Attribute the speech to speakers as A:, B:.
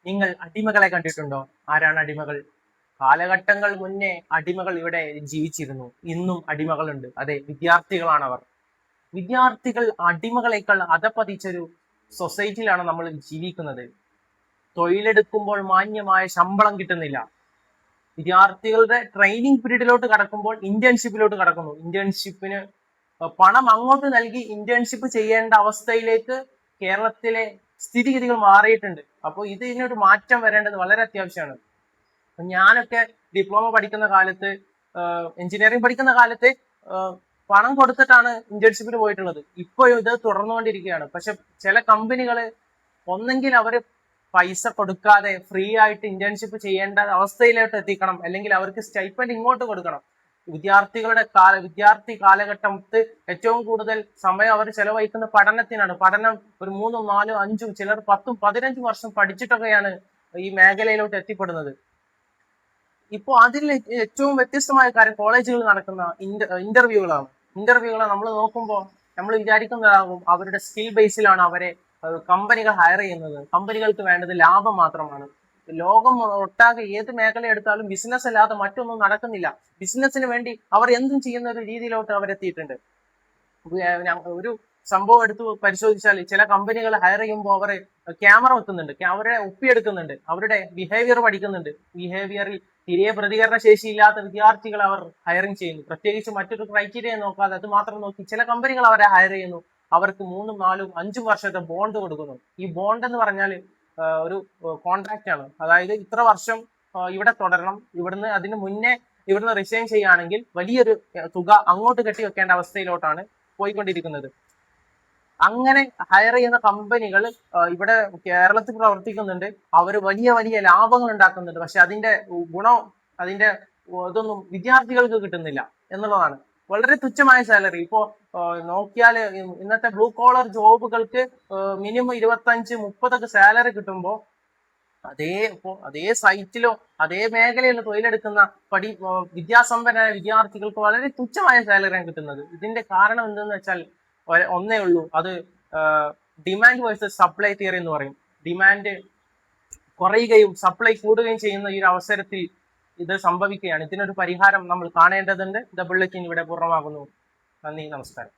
A: നിങ്ങൾ അടിമകളെ കണ്ടിട്ടുണ്ടോ? ആരാണ് അടിമകൾ? കാലഘട്ടങ്ങൾ മുന്നേ അടിമകൾ ഇവിടെ ജീവിച്ചിരുന്നു. ഇന്നും അടിമകളുണ്ട്. അതെ, വിദ്യാർത്ഥികളാണവർ. വിദ്യാർത്ഥികൾ അടിമകളെക്കാൾ അധപ്പതിച്ചൊരു സൊസൈറ്റിയിലാണ് നമ്മൾ ജീവിക്കുന്നത്. തൊഴിലെടുക്കുമ്പോൾ മാന്യമായ ശമ്പളം കിട്ടുന്നില്ല. വിദ്യാർത്ഥികളുടെ ട്രെയിനിങ് പീരീഡിലോട്ട് കടക്കുമ്പോൾ ഇന്റേൺഷിപ്പിലോട്ട് കടക്കുന്നു. ഇന്റേൺഷിപ്പിന് പണം അങ്ങോട്ട് നൽകി ഇന്റേൺഷിപ്പ് ചെയ്യേണ്ട അവസ്ഥയിലേക്ക് കേരളത്തിലെ സ്ഥിതിഗതികൾ മാറിയിട്ടുണ്ട്. അപ്പോൾ ഇതിനൊരു മാറ്റം വരേണ്ടത് വളരെ അത്യാവശ്യമാണ്. ഞാനൊക്കെ ഡിപ്ലോമ പഠിക്കുന്ന കാലത്ത്, എഞ്ചിനീയറിംഗ് പഠിക്കുന്ന കാലത്ത് പണം കൊടുത്തിട്ടാണ് ഇന്റേൺഷിപ്പിന് പോയിട്ടുള്ളത്. ഇപ്പോൾ ഇത് തുടർന്നുകൊണ്ടിരിക്കുകയാണ്. പക്ഷെ ചില കമ്പനികൾ ഒന്നെങ്കിൽ അവർ പൈസ കൊടുക്കാതെ ഫ്രീ ആയിട്ട് ഇന്റേൺഷിപ്പ് ചെയ്യേണ്ട അവസ്ഥയിലോട്ട് എത്തിക്കണം, അല്ലെങ്കിൽ അവർക്ക് സ്റ്റൈപ്പൻഡ് ഇങ്ങോട്ട് കൊടുക്കണം. വിദ്യാർത്ഥി കാലഘട്ടത്ത് ഏറ്റവും കൂടുതൽ സമയം അവർ ചെലവഴിക്കുന്ന പഠനത്തിനാണ്. പഠനം ഒരു 3, 4, 5, ചിലർ 10, 15 വർഷം പഠിച്ചിട്ടൊക്കെയാണ് ഈ മേഖലയിലോട്ട് എത്തിപ്പെടുന്നത്. ഇപ്പോൾ അതിൽ ഏറ്റവും വ്യത്യസ്തമായ കാര്യം കോളേജുകളിൽ നടക്കുന്ന ഇന്റർവ്യൂകളാണ്. ഇന്റർവ്യൂകളെ നമ്മൾ നോക്കുമ്പോൾ നമ്മൾ വിചാരിക്കുന്നതാകും അവരുടെ സ്കിൽ ബേസിലാണ് അവരെ കമ്പനികൾ ഹയർ ചെയ്യുന്നത്. കമ്പനികൾക്ക് വേണ്ടത് ലാഭം മാത്രമാണ്. ലോകം ഒട്ടാകെ ഏത് മേഖല എടുത്താലും ബിസിനസ് അല്ലാതെ മറ്റൊന്നും നടക്കുന്നില്ല. ബിസിനസിന് വേണ്ടി അവർ എന്തും ചെയ്യുന്ന ഒരു രീതിയിലോട്ട് അവരെത്തിയിട്ടുണ്ട്. ഒരു സംഭവം എടുത്ത് പരിശോധിച്ചാൽ ചില കമ്പനികൾ ഹയർ ചെയ്യുമ്പോൾ അവർ ക്യാമറ വെക്കുന്നുണ്ട്, അവരെ ഒപ്പിയെടുക്കുന്നുണ്ട്, അവരുടെ ബിഹേവിയർ പഠിക്കുന്നുണ്ട്. ബിഹേവിയറിൽ തീരെ പ്രതികരണ ശേഷിയില്ലാത്ത വിദ്യാർത്ഥികളെ അവർ ഹയറിങ് ചെയ്യുന്നു. പ്രത്യേകിച്ച് മറ്റൊരു ക്രൈറ്റീരിയ നോക്കാതെ അത് മാത്രം നോക്കി ചില കമ്പനികൾ അവരെ ഹയർ ചെയ്യുന്നു. അവർക്ക് 3, 4, 5 വർഷത്തെ ബോണ്ട് കൊടുക്കുന്നു. ഈ ബോണ്ട് എന്ന് പറഞ്ഞാൽ ഒരു കോൺട്രാക്റ്റ് ആണ്. അതായത് ഇത്ര വർഷം ഇവിടെ തുടരണം, ഇവിടുന്ന് അതിന് മുന്നേ ഇവിടുന്ന് റിസൈൻ ചെയ്യുകയാണെങ്കിൽ വലിയൊരു തുക അങ്ങോട്ട് കെട്ടി വെക്കേണ്ട അവസ്ഥയിലോട്ടാണ് പോയിക്കൊണ്ടിരിക്കുന്നത്. അങ്ങനെ ഹയർ ചെയ്യുന്ന കമ്പനികൾ ഇവിടെ കേരളത്തിൽ പ്രവർത്തിക്കുന്നുണ്ട്. അവർ വലിയ വലിയ ലാഭങ്ങൾ ഉണ്ടാക്കുന്നുണ്ട്. പക്ഷെ അതിന്റെ ഗുണം, അതിന്റെ ഇതൊന്നും വിദ്യാർത്ഥികൾക്ക് കിട്ടുന്നില്ല എന്നുള്ളതാണ്. വളരെ തുച്ഛമായ സാലറി. ഇപ്പോ നോക്കിയാൽ ഇന്നത്തെ ബ്ലൂ കോളർ ജോബുകൾക്ക് മിനിമം 25-30 സാലറി കിട്ടുമ്പോൾ അതേ സൈറ്റിലോ അതേ മേഖലയിലോ തൊഴിലെടുക്കുന്ന വിദ്യാസമ്പന്നരായ വിദ്യാർത്ഥികൾക്ക് വളരെ തുച്ഛമായ സാലറിയാണ് കിട്ടുന്നത്. ഇതിന്റെ കാരണം എന്തെന്ന് വെച്ചാൽ ഒന്നേ ഉള്ളൂ, അത് ഡിമാൻഡ് വേഴ്സസ് സപ്ലൈ തിയറി എന്ന് പറയും. ഡിമാൻഡ് കുറയുകയും സപ്ലൈ കൂടുകയും ചെയ്യുന്ന ഈ ഒരു അവസരത്തിൽ ഇത് സംഭവിക്കുകയാണ്. ഇതിനൊരു പരിഹാരം നമ്മൾ കാണേണ്ടതുണ്ട്. ദ ബുള്ളറ്റിൻ ഇവിടെ പൂർണ്ണമാകുന്നു. നന്ദി, നമസ്കാരം.